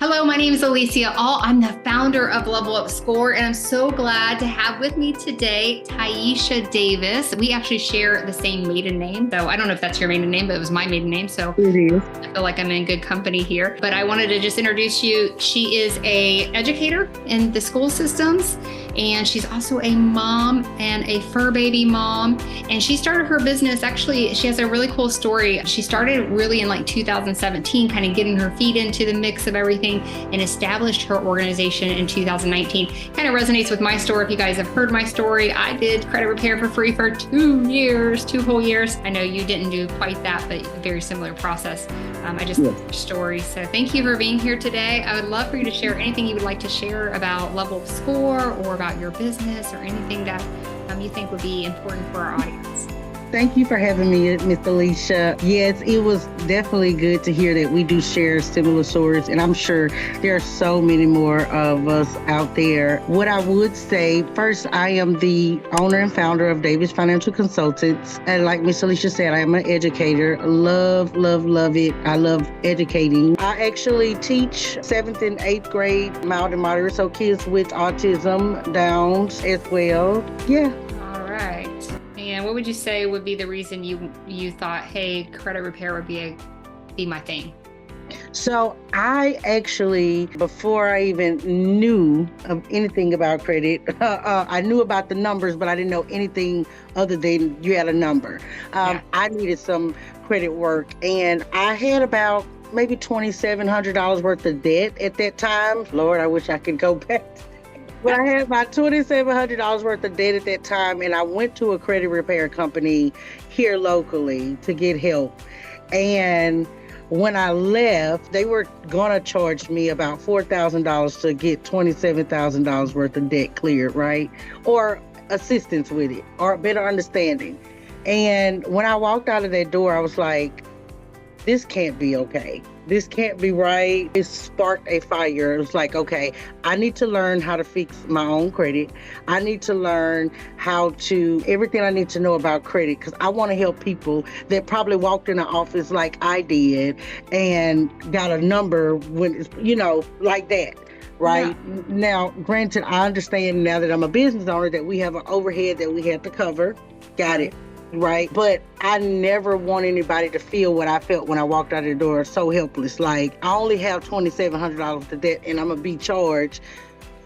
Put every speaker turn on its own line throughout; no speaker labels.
Hello, my name is Alicia All. I'm the founder of Level Up Score, and I'm so glad to have with me today Tiesha Davis. We actually share the same maiden name. So I don't know if that's your maiden name, but it was my maiden name. So
It is.
I feel like I'm in good company here. But I wanted to just introduce you. She is an educator in the school systems, and she's also a mom and a fur baby mom. And she started her business. Actually, she has a really cool story. She started really in like 2017, kind of getting her feet into the mix of everything, and established her organization in 2019. Kind of resonates with my story. If you guys have heard my story, I did credit repair for free for 2 years, 2 whole years. I know you didn't do quite that, but a very similar process. I just love your story. So thank you for being here today. I would love for you to share anything you would like to share about Level Up Score or about your business or anything that you think would be important for our audience.
Thank you for having me, Miss Alicia. Yes, it was definitely good to hear that we do share similar stories, and I'm sure there are so many more of us out there. What I would say, first, I am the owner and founder of Davis Financial Consultants, and like Miss Alicia said, I am an educator. Love it. I love educating. I actually teach 7th and 8th grade, mild and moderate, so kids with autism, Downs as well. Yeah.
All right. And what would you say would be the reason you thought, hey, credit repair would be my thing?
So I actually, before I even knew of anything about credit, I knew about the numbers, but I didn't know anything other than you had a number. I needed some credit work, and I had about maybe $2,700 worth of debt at that time. Lord, I wish I could go back. But I had about $2,700 worth of debt at that time, and I went to a credit repair company here locally to get help. And when I left, they were going to charge me about $4,000 to get $27,000 worth of debt cleared, right? Or assistance with it, or better understanding. And when I walked out of that door, I was like, this can't be okay. This can't be right. It sparked a fire. It was like, okay, I need to learn how to fix my own credit. I need to learn everything I need to know about credit, because I want to help people that probably walked in the office like I did and got a number when it's, like that. Right. Yeah. Now, granted, I understand now that I'm a business owner that we have an overhead that we have to cover. Got it. Right. But I never want anybody to feel what I felt when I walked out the door, so helpless. Like, I only have $2,700 to debt, and I'm going to be charged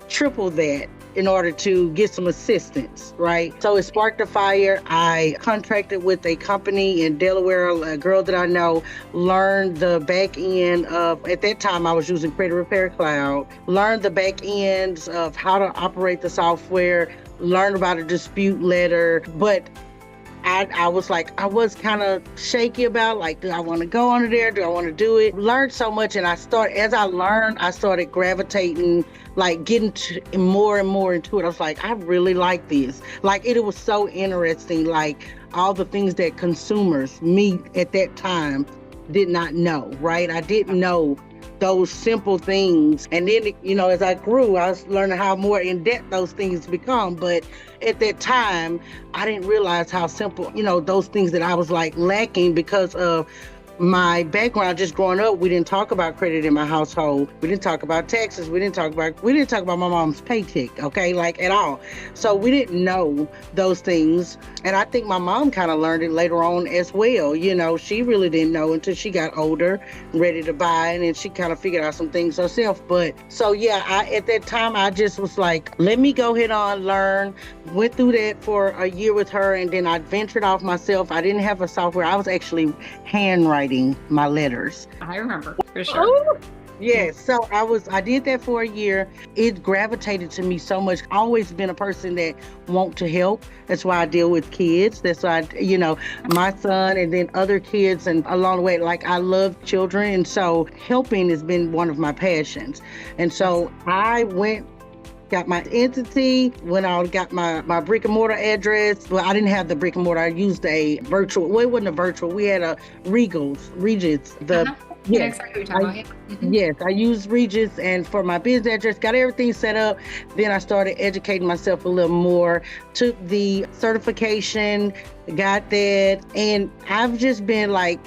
triple that in order to get some assistance. Right. So it sparked a fire. I contracted with a company in Delaware, a girl that I know, learned the back end of, at that time I was using Credit Repair Cloud, learned the back ends of how to operate the software, learned about a dispute letter. But I was was kind of shaky about, like, do I want to go under there? Do I want to do it? Learned so much, and as I learned, I started gravitating, like getting more and more into it. I was like, I really like this. Like, it was so interesting, like all the things that consumers, me at that time, did not know, right? I didn't know those simple things. And then, as I grew, I was learning how more in debt those things become. But at that time, I didn't realize how simple, those things that I was like lacking because of my background. Just growing up, we didn't talk about credit in my household. We didn't talk about taxes. We didn't talk about my mom's paycheck, okay, like at all. So we didn't know those things. And I think my mom kind of learned it later on as well. She really didn't know until she got older, ready to buy, and then she kind of figured out some things herself. But so yeah, at that time, I just was like, let me go ahead on, learn. Went through that for a year with her, and then I ventured off myself. I didn't have a software. I was actually handwriting my letters.
I remember, for sure.
Oh, yes. So I did that for a year. It gravitated to me so much. I've always been a person that want to help. That's why I deal with kids. That's why, my son and then other kids, and along the way, like, I love children. And so helping has been one of my passions. And so I got my entity, went out, got my brick and mortar address. Well, I didn't have the brick and mortar. I used a virtual. Well, it wasn't a virtual. We had a Regis,
I know
Yes,
exactly what you're
I
talking about. Yeah.
yes, I use Regis, and for my business address, got everything set up. Then I started educating myself a little more, took the certification, got that, and I've just been like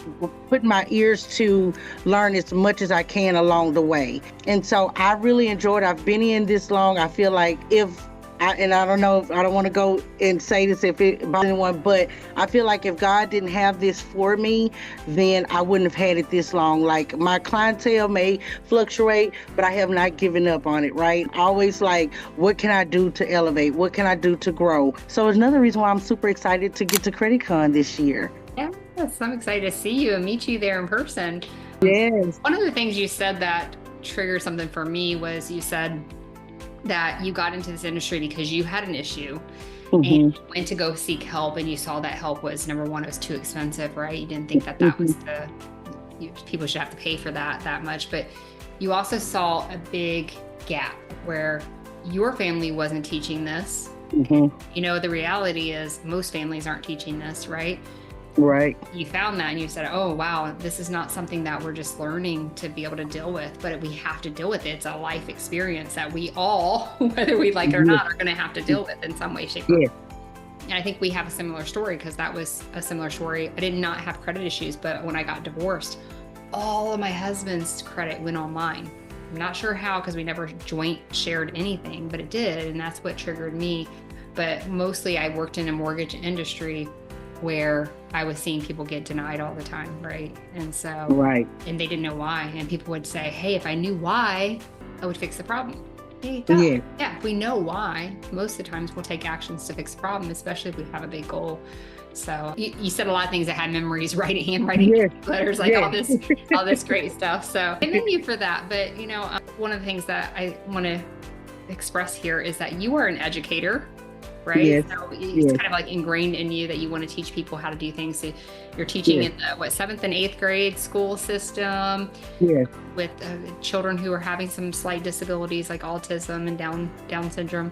putting my ears to learn as much as I can along the way. And so I really enjoyed. I've been in this long. I feel like if and I don't know, I don't want to go and say this if it bothers anyone, but I feel like if God didn't have this for me, then I wouldn't have had it this long. Like my clientele may fluctuate, but I have not given up on it, right? Always like, what can I do to elevate? What can I do to grow? So it's another reason why I'm super excited to get to CreditCon this year.
Yes, I'm excited to see you and meet you there in person.
Yes.
One of the things you said that triggered something for me was you said that you got into this industry because you had an issue and you went to go seek help, and you saw that help was, number one, it was too expensive, right? You didn't think that that was people should have to pay for that much, but you also saw a big gap where your family wasn't teaching this. You know, the reality is most families aren't teaching this, right?
Right.
You found that and you said, oh, wow, this is not something that we're just learning to be able to deal with, but we have to deal with it. It's a life experience that we all, whether we like it or not, are going to have to deal with in some way, shape, or form. And I think we have a similar story, because that was a similar story. I did not have credit issues, but when I got divorced, all of my husband's credit went on mine. I'm not sure how, because we never joint shared anything, but it did. And that's what triggered me. But mostly I worked in a mortgage industry where I was seeing people get denied all the time, right? And so, and they didn't know why. And people would say, hey, if I knew why, I would fix the problem. Hey, yeah, if we know why, most of the times we'll take actions to fix the problem, especially if we have a big goal. So you said a lot of things that had memories, handwriting letters, like all this great stuff. So thank you for that. But, you know, one of the things that I want to express here is that you are an educator, right?
Yes.
So it's kind of like ingrained in you that you want to teach people how to do things. So you're teaching in the 7th and 8th grade school system with children who are having some slight disabilities like autism and Down syndrome.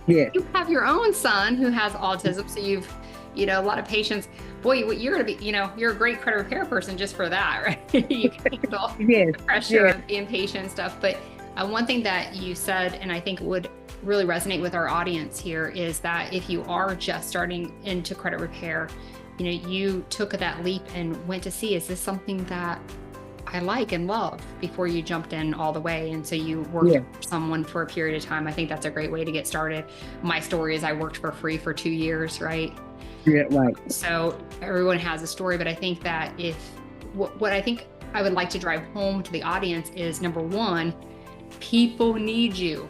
You have your own son who has autism, so you've, you know, a lot of patients. Boy, you're going to be, you know, you're a great credit repair person just for that, right? You can handle the pressure of being patient and stuff. But one thing that you said, and I think would really resonate with our audience here, is that if you are just starting into credit repair, you know, you took that leap and went to see, is this something that I like and love, before you jumped in all the way. And so you worked for someone for a period of time. I think that's a great way to get started. My story is I worked for free for 2 years, right?
Yeah, right.
So everyone has a story, but I think that if what I think I would like to drive home to the audience is, number one, people need you.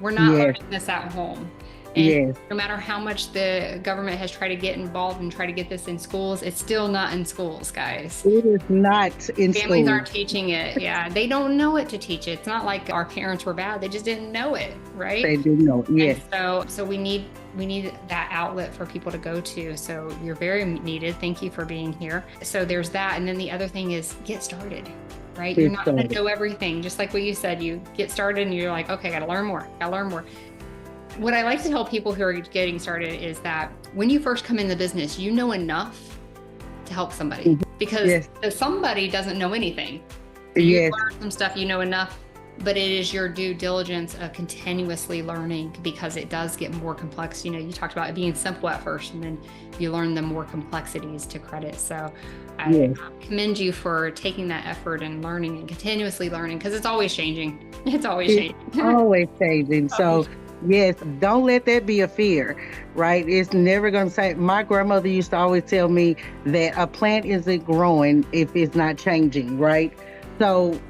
We're not learning this at home. And no matter how much the government has tried to get involved and try to get this in schools, it's still not in schools, guys.
It is not in schools.
Families aren't teaching it. Yeah, they don't know it to teach it. It's not like our parents were bad. They just didn't know it, right?
They didn't know it, yes.
And so we need that outlet for people to go to. So you're very needed. Thank you for being here. So there's that. And then the other thing is, get started. Right? You're not going to know everything. Just like what you said, you get started and you're like, okay, I got to learn more. What I like to tell people who are getting started is that when you first come in the business, you know enough to help somebody, because somebody doesn't know anything. So you learn some stuff, you know enough, but it is your due diligence of continuously learning, because it does get more complex. You know, you talked about it being simple at first, and then you learn the more complexities to credit. So I commend you for taking that effort and learning and continuously learning, because it's always changing. It's always changing.
Always changing. So yes, don't let that be a fear, right? It's never going to say. My grandmother used to always tell me that a plant isn't growing if it's not changing, right? So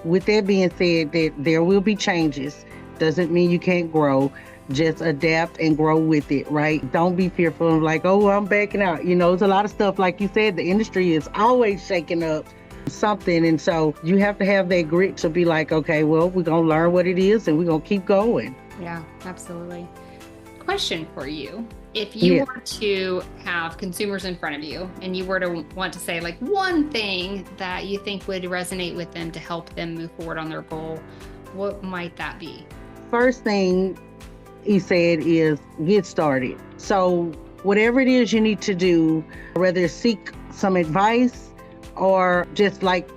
with that being said, that there will be changes. Doesn't mean you can't grow. Just adapt and grow with it, right? Don't be fearful of like, oh, I'm backing out. You know, there's a lot of stuff, like you said, the industry is always shaking up something. And so you have to have that grit to be like, okay, well, we're going to learn what it is and we're going to keep going.
Yeah, absolutely. Question for you. If you were to have consumers in front of you and you were to want to say like one thing that you think would resonate with them to help them move forward on their goal, what might that be?
First thing he said is get started. So whatever it is you need to do, whether seek some advice or just like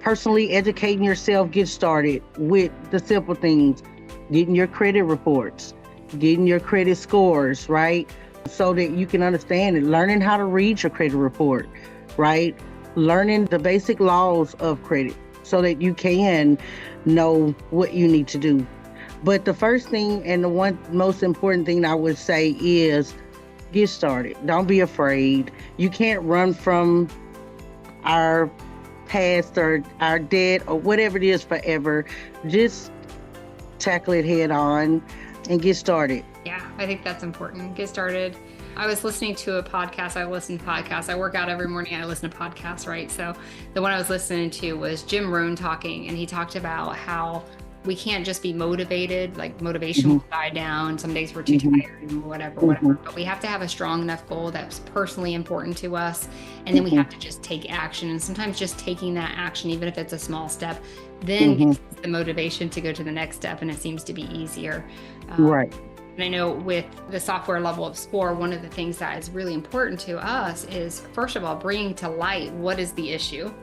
personally educating yourself, get started with the simple things, getting your credit reports, getting your credit scores, right? So that you can understand it, learning how to read your credit report, right? Learning the basic laws of credit so that you can know what you need to do. But the first thing and the one most important thing I would say is get started. Don't be afraid. You can't run from our past or our debt or whatever it is forever. Just tackle it head on and get started.
Yeah, I think that's important. Get started. I was listening to a podcast. I listen to podcasts. I work out every morning. I listen to podcasts, right? So the one I was listening to was Jim Rohn talking, and he talked about how we can't just be motivated, like motivation will die down. Some days we're too tired and whatever. But we have to have a strong enough goal that's personally important to us. And then we have to just take action. And sometimes just taking that action, even if it's a small step, then gives us the motivation to go to the next step. And it seems to be easier.
Right.
And I know with the software level of score, one of the things that is really important to us is, first of all, bringing to light what is the issue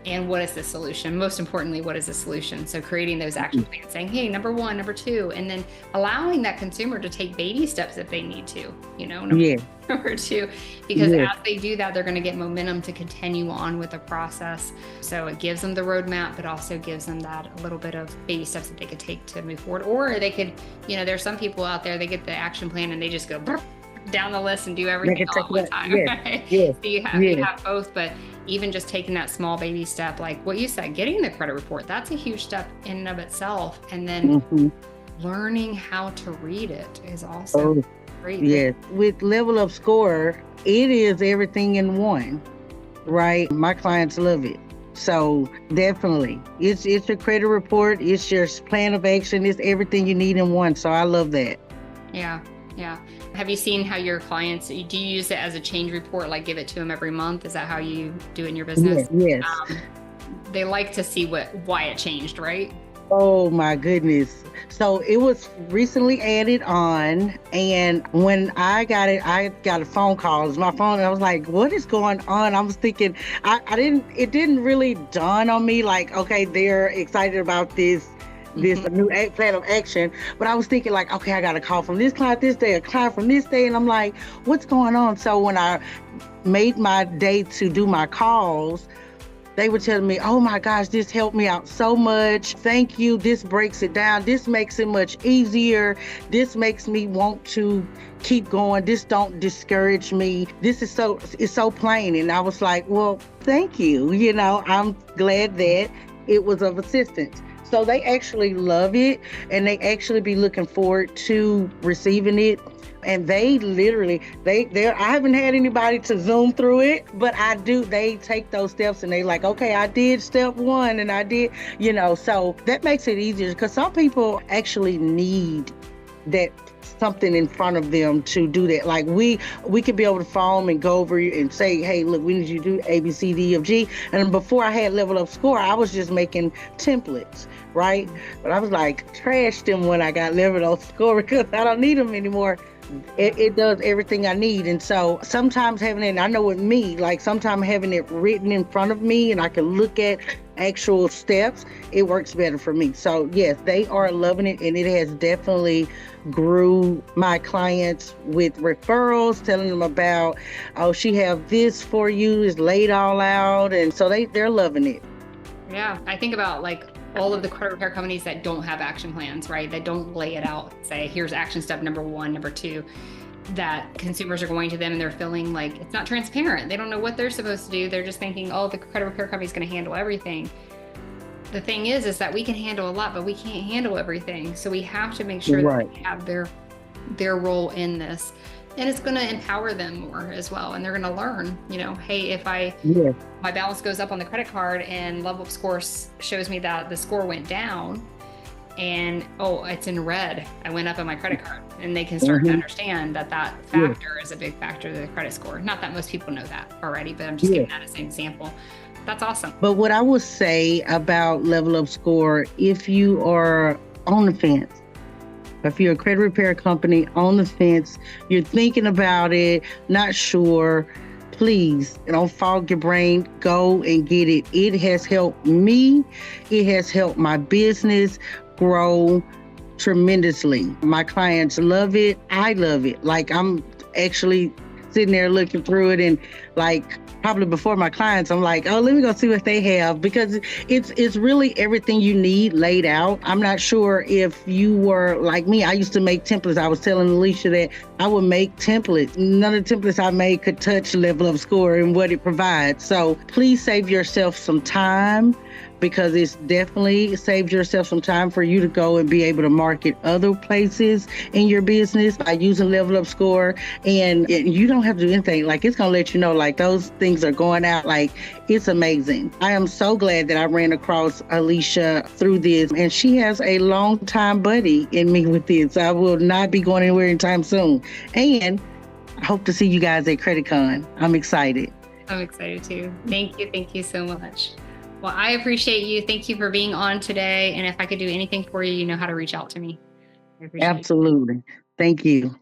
and what is the solution. Most importantly, what is the solution? So creating those action plans, saying, hey, number one, number two, and then allowing that consumer to take baby steps if they need to, number two, because as they do that, they're going to get momentum to continue on with the process. So it gives them the roadmap, but also gives them that a little bit of baby steps that they could take to move forward. Or they could, there's some people out there, they get the action plan and they just go down the list and do everything all at one time. Right? So you have both, but even just taking that small baby step, like what you said, getting the credit report, that's a huge step in and of itself. And then learning how to read it is also great.
Yes. With Level Up Score, it is everything in one, right? My clients love it. So definitely, it's your credit report, it's your plan of action, it's everything you need in one. So I love that.
Yeah. Have you seen how your clients, do you use it as a change report, like give it to them every month? Is that how you do it in your business?
Yes.
They like to see why it changed, right?
Oh my goodness. So it was recently added on, and when I got it, I got a phone call. It was my phone, and I was like, what is going on? I was thinking, it didn't really dawn on me like, okay, they're excited about this new plan of action. But I was thinking like, okay, I got a call from this client this day, a client from this day. And I'm like, what's going on? So when I made my day to do my calls, they were telling me, oh my gosh, this helped me out so much. Thank you. This breaks it down. This makes it much easier. This makes me want to keep going. This don't discourage me. It's so plain. And I was like, well, thank you. I'm glad that it was of assistance. So they actually love it, and they actually be looking forward to receiving it. And they literally, I haven't had anybody to Zoom through it, but I do. They take those steps and they like, okay, I did step one and I did, so that makes it easier because some people actually need that something in front of them to do that. Like we could be able to phone and go over and say, hey, look, we need you to do A, B, C, D, F, G. And before I had Level Up Score, I was just making templates, right? But I was like, trashed them when I got Level Up Score because I don't need them anymore. It does everything I need. And so sometimes having it, I know with me, like sometimes having it written in front of me and I can look at actual steps, it works better for me. So yes, they are loving it, and it has definitely grew my clients with referrals, telling them about, oh, she have this for you, it's laid all out. And so they're loving it.
Yeah, I think about like all of the credit repair companies that don't have action plans, right? That don't lay it out, say, here's action step number one, number two, that consumers are going to them and they're feeling like it's not transparent. They don't know what they're supposed to do. They're just thinking, oh, the credit repair company is going to handle everything. The thing is that we can handle a lot, but we can't handle everything. So we have to make sure that they have their role in this. And it's going to empower them more as well. And they're going to learn, hey, if my balance goes up on the credit card and Level Up Score shows me that the score went down and, oh, it's in red, I went up on my credit card. And they can start to understand that factor is a big factor to the credit score. Not that most people know that already, but I'm just giving that as an example. That's awesome.
But what I would say about Level Up Score, if you are on the fence, if you're a credit repair company on the fence, you're thinking about it, not sure, please don't fog your brain. Go and get it. It has helped me. It has helped my business grow tremendously. My clients love it. I love it. Like, I'm actually sitting there looking through it, and like probably before my clients, I'm like, oh, let me go see what they have, because it's really everything you need laid out. I'm not sure if you were like me. I used to make templates. I was telling Alicia that I would make templates. None of the templates I made could touch Level Up Score and what it provides. So please save yourself some time, because it's definitely saved yourself some time for you to go and be able to market other places in your business by using Level Up Score. And you don't have to do anything. Like, it's going to let you know, like, those things are going out. Like, it's amazing. I am so glad that I ran across Alicia through this, and she has a long time buddy in me with this. I will not be going anywhere anytime soon. And I hope to see you guys at CreditCon. I'm excited.
I'm excited too. Thank you. Thank you so much. Well, I appreciate you. Thank you for being on today. And if I could do anything for you, you know how to reach out to me. I appreciate it.
Absolutely. Thank you.